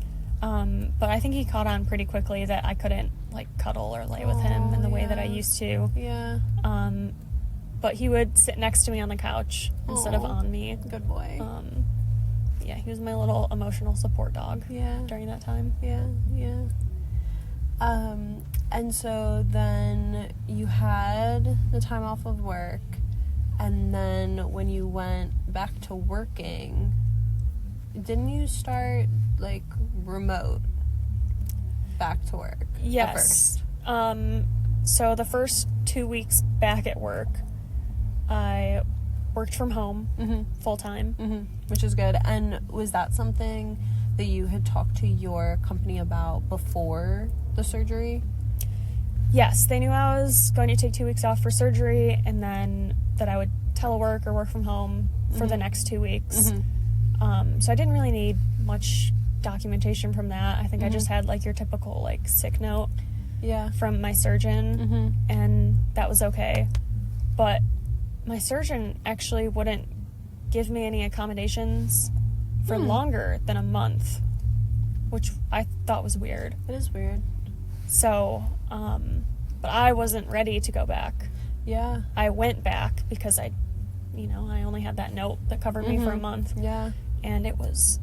But I think he caught on pretty quickly that I couldn't cuddle or lay with him in the way that I used to. Yeah. But he would sit next to me on the couch instead of on me. Good boy. Yeah, he was my little emotional support dog. Yeah. During that time. Yeah, yeah. And so then you had the time off of work, and then when you went back to working, didn't you start remote back to work? Yes. So the first 2 weeks back at work, I worked from home full time, which is good. And was that something that you had talked to your company about before the surgery? Yes, they knew I was going to take 2 weeks off for surgery, and then that I would telework or work from home for the next 2 weeks. So I didn't really need much documentation from that. I think I just had your typical sick note from my surgeon, and that was okay. But my surgeon actually wouldn't give me any accommodations for longer than a month, which I thought was weird. It is weird. So, but I wasn't ready to go back. Yeah. I went back because I only had that note that covered me for a month. Yeah. And it was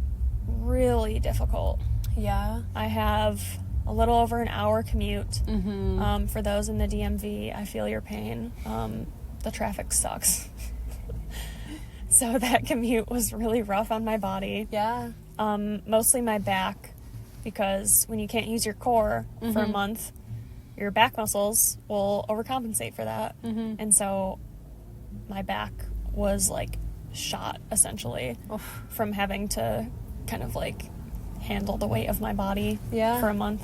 really difficult. Yeah. I have a little over an hour commute. For those in the DMV, I feel your pain. The traffic sucks. So that commute was really rough on my body. Yeah. Mostly my back, because when you can't use your core for a month, your back muscles will overcompensate for that. And so my back was shot essentially from having to kind of handle the weight of my body for a month.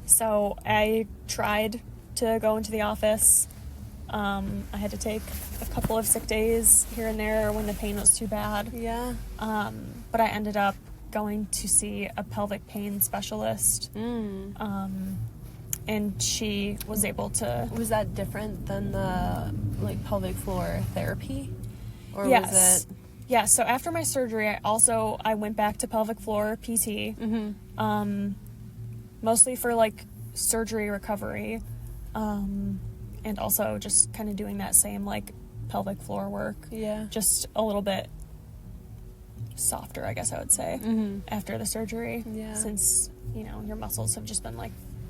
So I tried to go into the office. I had to take a couple of sick days here and there when the pain was too bad. Yeah. But I ended up going to see a pelvic pain specialist. And she was able to... Was that different than the pelvic floor therapy? Or yes. was it... Yeah, so after my surgery, I went back to pelvic floor PT. Mostly for surgery recovery. And also just kind of doing that same pelvic floor work. Yeah. Just a little bit softer, I guess I would say, after the surgery. Yeah. Since, your muscles have just been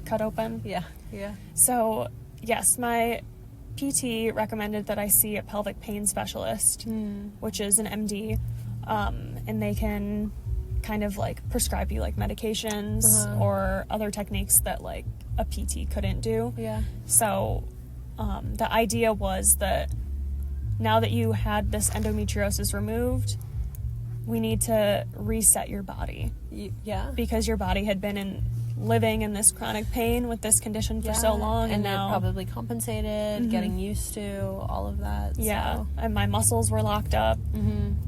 cut open. Yeah. Yeah. So, yes, my PT recommended that I see a pelvic pain specialist, which is an MD, and they can kind of prescribe you medications or other techniques that a PT couldn't do. Yeah. So the idea was that now that you had this endometriosis removed, we need to reset your body. Yeah. Because your body had been living in this chronic pain with this condition for so long, and now it probably compensated, getting used to all of that. Yeah. So. And my muscles were locked up.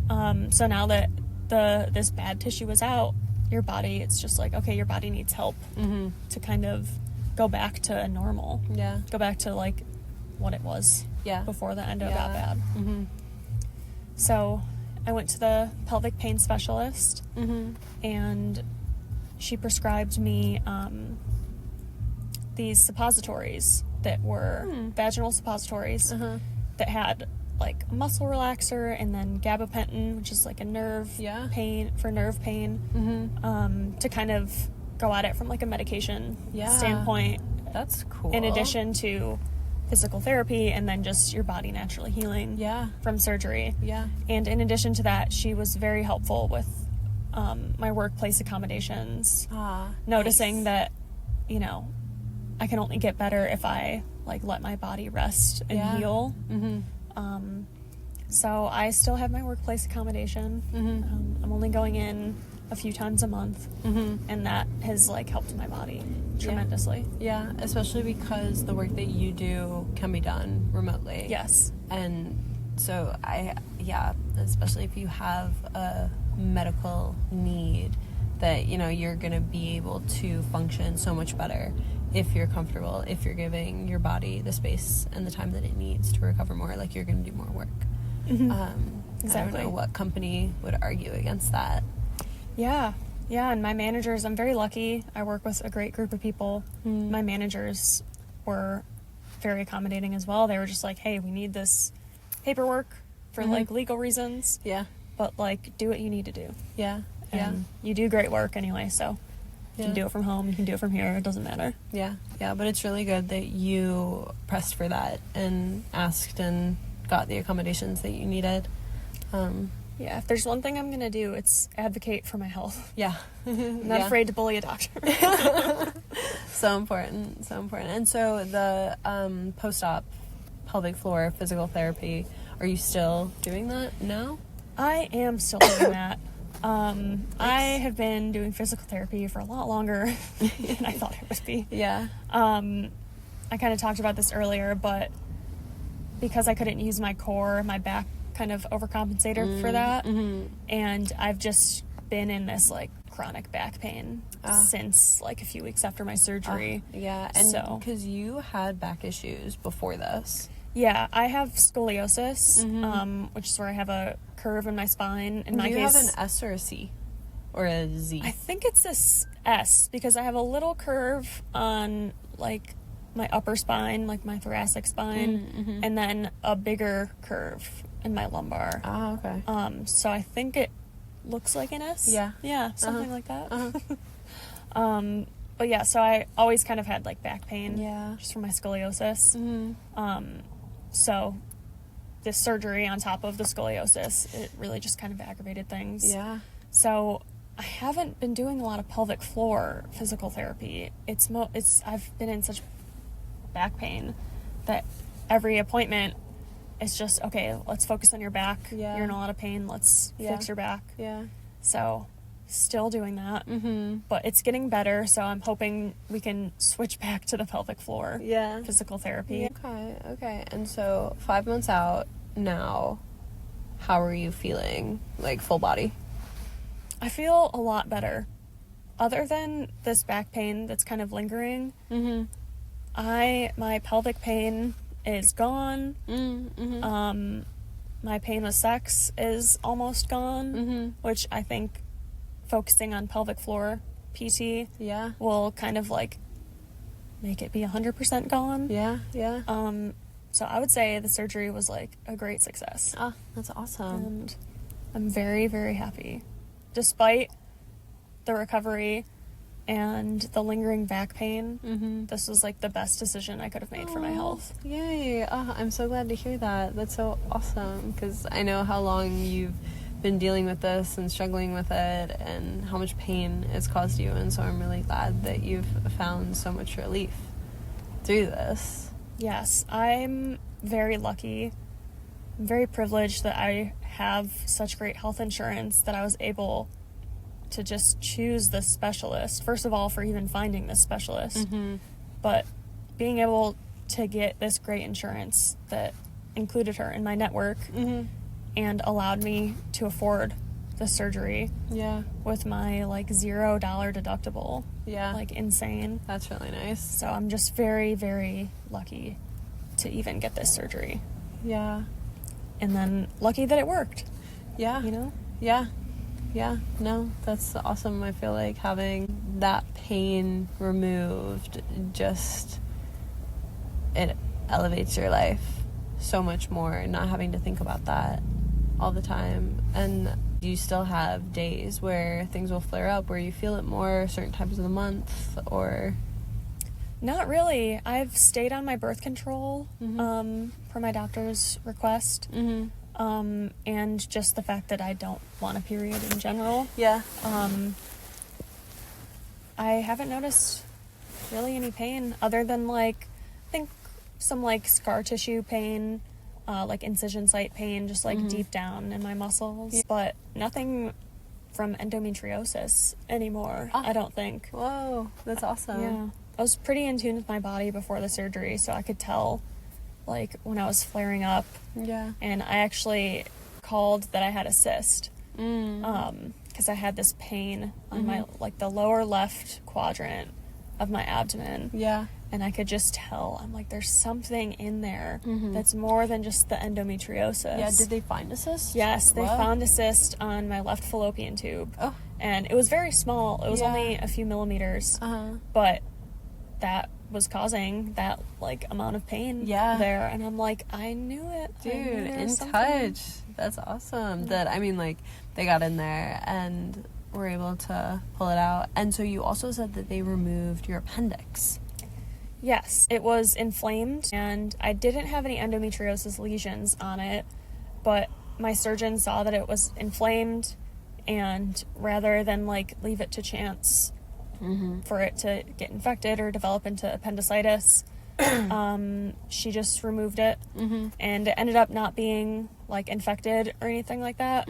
So now that this bad tissue is out, your body, it's just like, okay, your body needs help to kind of go back to normal. Yeah. Go back to, like, what it was before the endo got bad. Mm-hmm. So I went to the pelvic pain specialist, and she prescribed me these suppositories that were vaginal suppositories that had, like, a muscle relaxer, and then gabapentin, which is like a nerve pain, to kind of go at it from, like, a medication standpoint. That's cool. In addition to physical therapy, and then just your body naturally healing from surgery. Yeah. And in addition to that, she was very helpful with my workplace accommodations. Noticing that, you know, I can only get better if I, like, let my body rest and heal. So I still have my workplace accommodation. I'm only going in a few times a month, and that has, like, helped my body tremendously. Yeah, especially because the work that you do can be done remotely. Yes. And so especially if you have a medical need, that, you know, you're going to be able to function so much better if you're comfortable, if you're giving your body the space and the time that it needs to recover more, like, you're going to do more work. Exactly. I don't know what company would argue against that. Yeah, and my managers, I'm very lucky. I work with a great group of people. My managers were very accommodating as well. They were just like, hey, we need this paperwork for, like, legal reasons. Yeah. But, like, do what you need to do. Yeah. And you do great work anyway, so you can do it from home, you can do it from here, it doesn't matter. Yeah, but it's really good that you pressed for that and asked and got the accommodations that you needed. Yeah, if there's one thing I'm going to do, it's advocate for my health. Yeah. I'm not afraid to bully a doctor. So important. And so the post-op pelvic floor physical therapy, are you still doing that now? I am still doing that. I have been doing physical therapy for a lot longer than I thought it would be. Yeah. I kind of talked about this earlier, but because I couldn't use my core, my back kind of overcompensated for that. And I've just been in this, like, chronic back pain since, like, a few weeks after my surgery. And so, because you had back issues before this. Yeah, I have scoliosis, which is where I have a curve in my spine. In my case, do you have an S or a C? Or a Z? I think it's a S, because I have a little curve on, like, my upper spine, like my thoracic spine, and then a bigger curve in my lumbar. Okay. So I think it looks like an S. Yeah, something like that. But yeah, so I always kind of had, like, back pain, just from my scoliosis. So this surgery on top of the scoliosis, it really just kind of aggravated things. Yeah. So I haven't been doing a lot of pelvic floor physical therapy. I've been in such back pain that every appointment is just, okay, let's focus on your back. Yeah. You're in a lot of pain. Let's fix your back. Yeah. So still doing that. But it's getting better, so I'm hoping we can switch back to the pelvic floor physical therapy. Okay. And so 5 months out now, how are you feeling, like, full body? I feel a lot better. Other than this back pain that's kind of lingering, my pelvic pain is gone. My pain with sex is almost gone, which I think focusing on pelvic floor PT will kind of, like, make it be 100% gone. So I would say the surgery was, like, a great success. That's awesome. And I'm very, very happy. Despite the recovery and the lingering back pain, this was, like, the best decision I could have made for my health. Yay. I'm so glad to hear that. That's so awesome, because I know how long you've been dealing with this and struggling with it and how much pain it's caused you, and so I'm really glad that you've found so much relief through this. Yes, I'm very lucky. I'm very privileged that I have such great health insurance that I was able to just choose this specialist. First of all, for even finding this specialist, but being able to get this great insurance that included her in my network and allowed me to afford the surgery. Yeah. With my, like, $0 deductible. Yeah. Like, insane. That's really nice. So I'm just very, very lucky to even get this surgery. Yeah. And then lucky that it worked. Yeah. You know? Yeah. Yeah. No, that's awesome. I feel like having that pain removed just, it elevates your life so much more, not having to think about that all the time. And you still have days where things will flare up, where you feel it more certain times of the month, or... Not really. I've stayed on my birth control per my doctor's request. And just the fact that I don't want a period in general. Yeah. I haven't noticed really any pain other than, like, I think some, like, scar tissue pain, like incision site pain, just, like, deep down in my muscles. Yeah. But nothing from endometriosis anymore, I don't think. Whoa, that's awesome. Yeah. I was pretty in tune with my body before the surgery, so I could tell, like, when I was flaring up. Yeah. And I actually called that I had a cyst. Because I had this pain on my, like, the lower left quadrant of my abdomen. Yeah. And I could just tell, I'm like, there's something in there that's more than just the endometriosis. Yeah, did they find a cyst? Yes, they found a cyst on my left fallopian tube. Oh. And it was very small. It was only a few millimeters. But that was causing that, like, amount of pain there. And I'm like, I knew it. Dude, in something. touch. That's awesome. That, I mean, like, they got in there and were able to pull it out. And so you also said that they removed your appendix. Yes, it was inflamed, and I didn't have any endometriosis lesions on it, but my surgeon saw that it was inflamed, and rather than, like, leave it to chance for it to get infected or develop into appendicitis, she just removed it, and it ended up not being, like, infected or anything like that,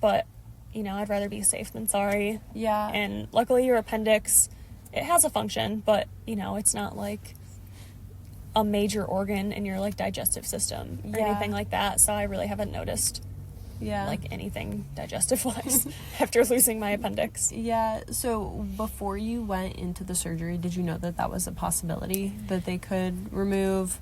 but, you know, I'd rather be safe than sorry. Yeah. And luckily your appendix, it has a function, but, you know, it's not, like, a major organ in your, like, digestive system or anything like that, so I really haven't noticed, like, anything digestive-wise after losing my appendix. Yeah, so before you went into the surgery, did you know that that was a possibility, that they could remove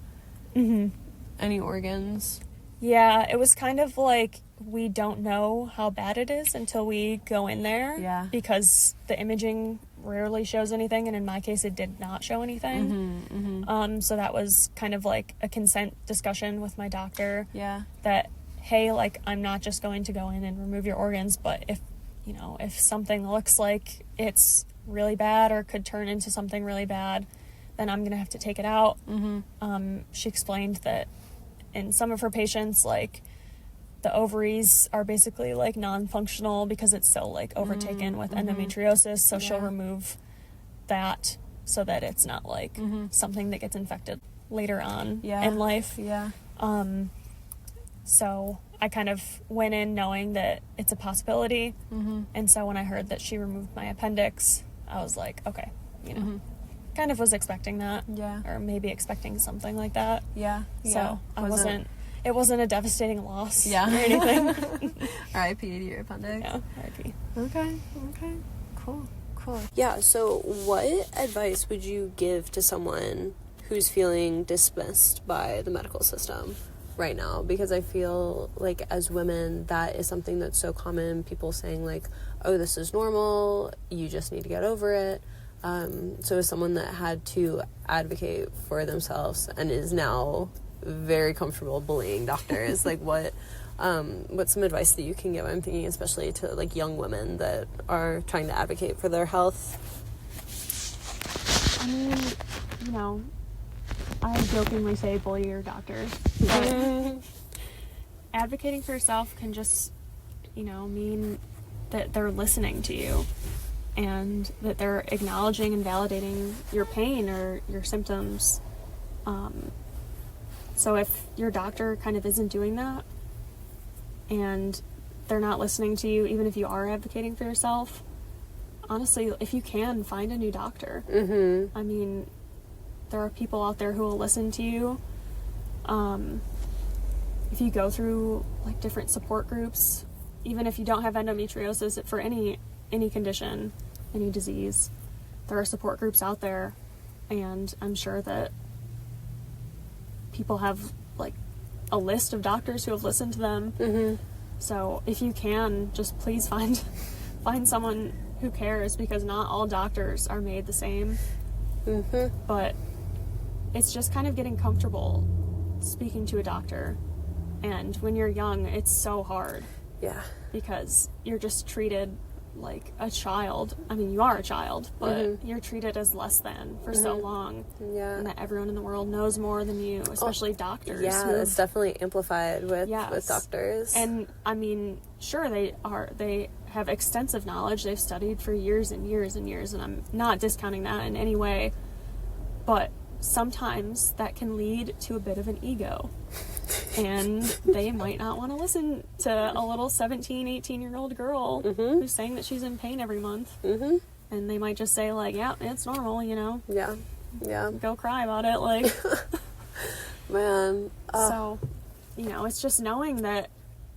any organs? Yeah, it was kind of like, we don't know how bad it is until we go in there. Yeah. Because the imaging rarely shows anything, and in my case, it did not show anything. So that was kind of like a consent discussion with my doctor. Yeah. That, hey, like, I'm not just going to go in and remove your organs, but if, you know, if something looks like it's really bad or could turn into something really bad, then I'm going to have to take it out. She explained that in some of her patients, like, the ovaries are basically, like, non-functional because it's so, like, overtaken with endometriosis, so she'll remove that so that it's not, like, something that gets infected later on in life. Yeah. So I kind of went in knowing that it's a possibility, and so when I heard that she removed my appendix, I was like, okay, you know, kind of was expecting that, or maybe expecting something like that. So it wasn't a devastating loss or anything. R.I.P. to your appendix. Yeah, R.I.P. Okay, cool. Yeah, so what advice would you give to someone who's feeling dismissed by the medical system right now? Because I feel like as women, that is something that's so common. People saying, like, oh, this is normal, you just need to get over it. So as someone that had to advocate for themselves and is now very comfortable bullying doctors, like, what's some advice that you can give? I'm thinking especially to, like, young women that are trying to advocate for their health. I mean, you know, I jokingly say bully your doctor, but advocating for yourself can just, you know, mean that they're listening to you and that they're acknowledging and validating your pain or your symptoms. So if your doctor kind of isn't doing that and they're not listening to you, even if you are advocating for yourself, honestly, if you can, find a new doctor. I mean, there are people out there who will listen to you. If you go through, like, different support groups even if you don't have endometriosis, for any condition, any disease, there are support groups out there, and I'm sure that people have like a list of doctors who have listened to them. Mm-hmm. So if you can, just please find someone who cares, because not all doctors are made the same. Mm-hmm. But it's just kind of getting comfortable speaking to a doctor. And when you're young, it's so hard. Yeah. Because you're just treated like a child. I mean, you are a child, but you're treated as less than for so long. Yeah. And that everyone in the world knows more than you, especially doctors. Yeah, it's definitely amplified with doctors. And I mean, sure, they have extensive knowledge. They've studied for years and years and years, and I'm not discounting that in any way. But sometimes that can lead to a bit of an ego. And they might not want to listen to a little 17, 18-year-old girl who's saying that she's in pain every month. Mm-hmm. And they might just say, like, yeah, it's normal, you know? Yeah. Yeah. Go cry about it, like. Man. So, you know, it's just knowing that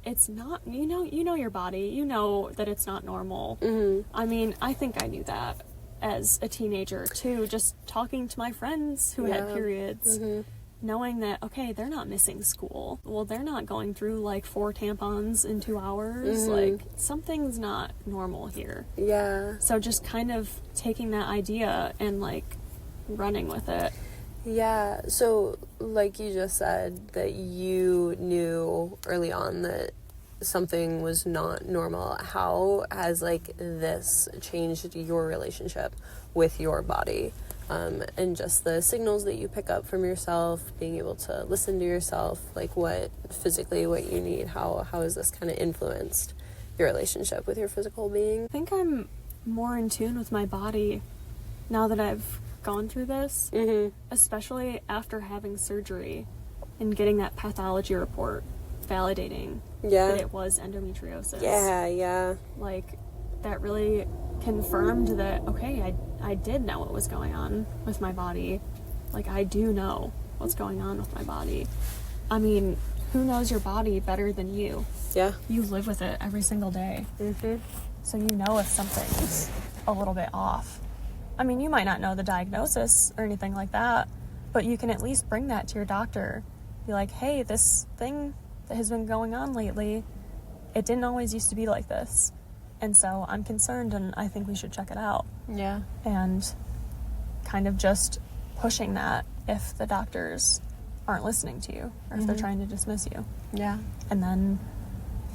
it's not, you know your body. You know that it's not normal. Mm-hmm. I mean, I think I knew that as a teenager, too. Just talking to my friends who had periods. Mm-hmm. Knowing that, okay, they're not missing school. Well, they're not going through, like, 4 tampons in 2 hours. Like, something's not normal here. Yeah. So just kind of taking that idea and, like, running with it. Yeah. So, like you just said, that you knew early on that something was not normal. How has, like, this changed your relationship with your body? And just the signals that you pick up from yourself, being able to listen to yourself, like what you need, how has this kind of influenced your relationship with your physical being? I think I'm more in tune with my body now that I've gone through this, especially after having surgery and getting that pathology report validating that it was endometriosis. Yeah. Like, that really confirmed that, okay, I did know what was going on with my body. Like, I do know what's going on with my body. I mean, who knows your body better than you? Yeah. You live with it every single day. Mm-hmm. So you know if something's a little bit off. I mean, you might not know the diagnosis or anything like that, but you can at least bring that to your doctor. Be like, hey, this thing that has been going on lately, it didn't always used to be like this. And so I'm concerned, and I think we should check it out. Yeah. And kind of just pushing that if the doctors aren't listening to you, or if they're trying to dismiss you. Yeah. And then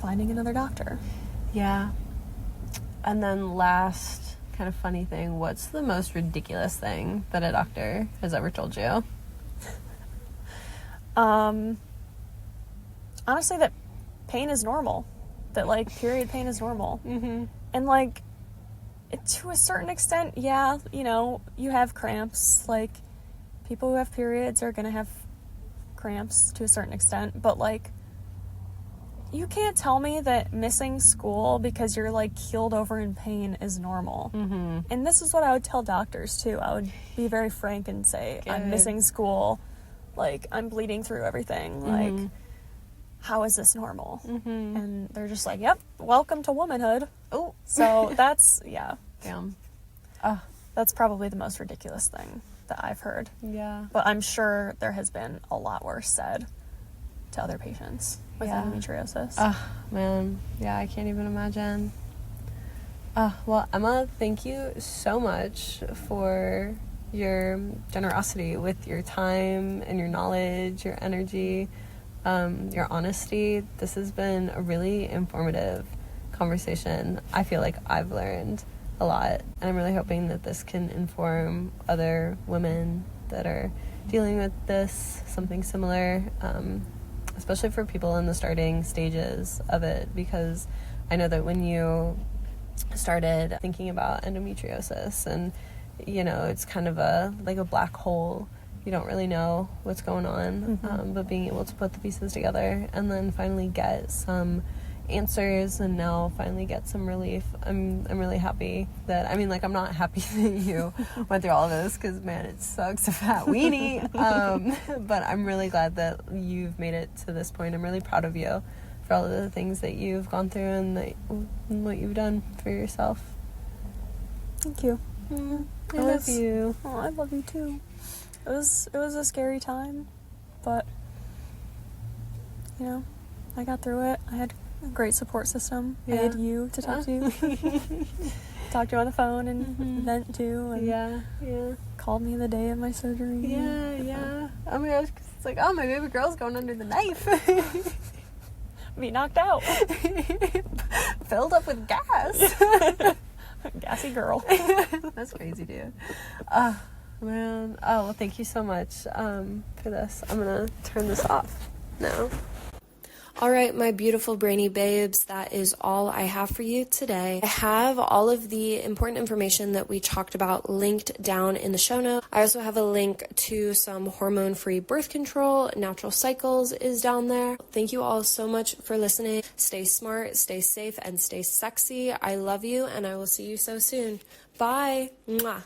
finding another doctor. Yeah. And then last kind of funny thing, what's the most ridiculous thing that a doctor has ever told you? Honestly, that pain is normal. That, like, period pain is normal. Mm-hmm. And, like, to a certain extent, yeah, you know, you have cramps. Like, people who have periods are gonna have cramps to a certain extent. But, like, you can't tell me that missing school because you're, like, keeled over in pain is normal. Mm-hmm. And this is what I would tell doctors, too. I would be very frank and say, I'm missing school. Like, I'm bleeding through everything. Like, how is this normal? Mm-hmm. And they're just like, yep, welcome to womanhood. Oh, so that's, yeah. Damn. That's probably the most ridiculous thing that I've heard. Yeah. But I'm sure there has been a lot worse said to other patients with endometriosis. Man. Yeah, I can't even imagine. Well, Emma, thank you so much for your generosity with your time and your knowledge, your energy, your honesty. This has been a really informative conversation. I feel like I've learned a lot, and I'm really hoping that this can inform other women that are dealing with this, something similar, especially for people in the starting stages of it, because I know that when you started thinking about endometriosis, and you know, it's kind of a black hole. You don't really know what's going on, but being able to put the pieces together and then finally get some answers and now finally get some relief. I'm really happy that, I mean, like, I'm not happy that you went through all of this, because, man, it sucks, a fat weenie. But I'm really glad that you've made it to this point. I'm really proud of you for all of the things that you've gone through and what you've done for yourself. Thank you. I love you. Oh, I love you too. It was a scary time, but I got through it. I had a great support system. Yeah. I had you to talk to. Talk to on the phone and vent to, and called me the day of my surgery. Yeah. Oh my gosh, 'cause it's like, oh, my baby girl's going under the knife. Be knocked out. Filled up with gas. Gassy girl. That's crazy, dude. Oh, man. Oh, well, thank you so much for this. I'm gonna turn this off now. All right, my beautiful brainy babes, that is all I have for you today. I have all of the important information that we talked about linked down in the show notes. I also have a link to some hormone-free birth control. Natural Cycles is down there. Thank you all so much for listening. Stay smart, stay safe, and stay sexy. I love you, and I will see you so soon. Bye. Mwah.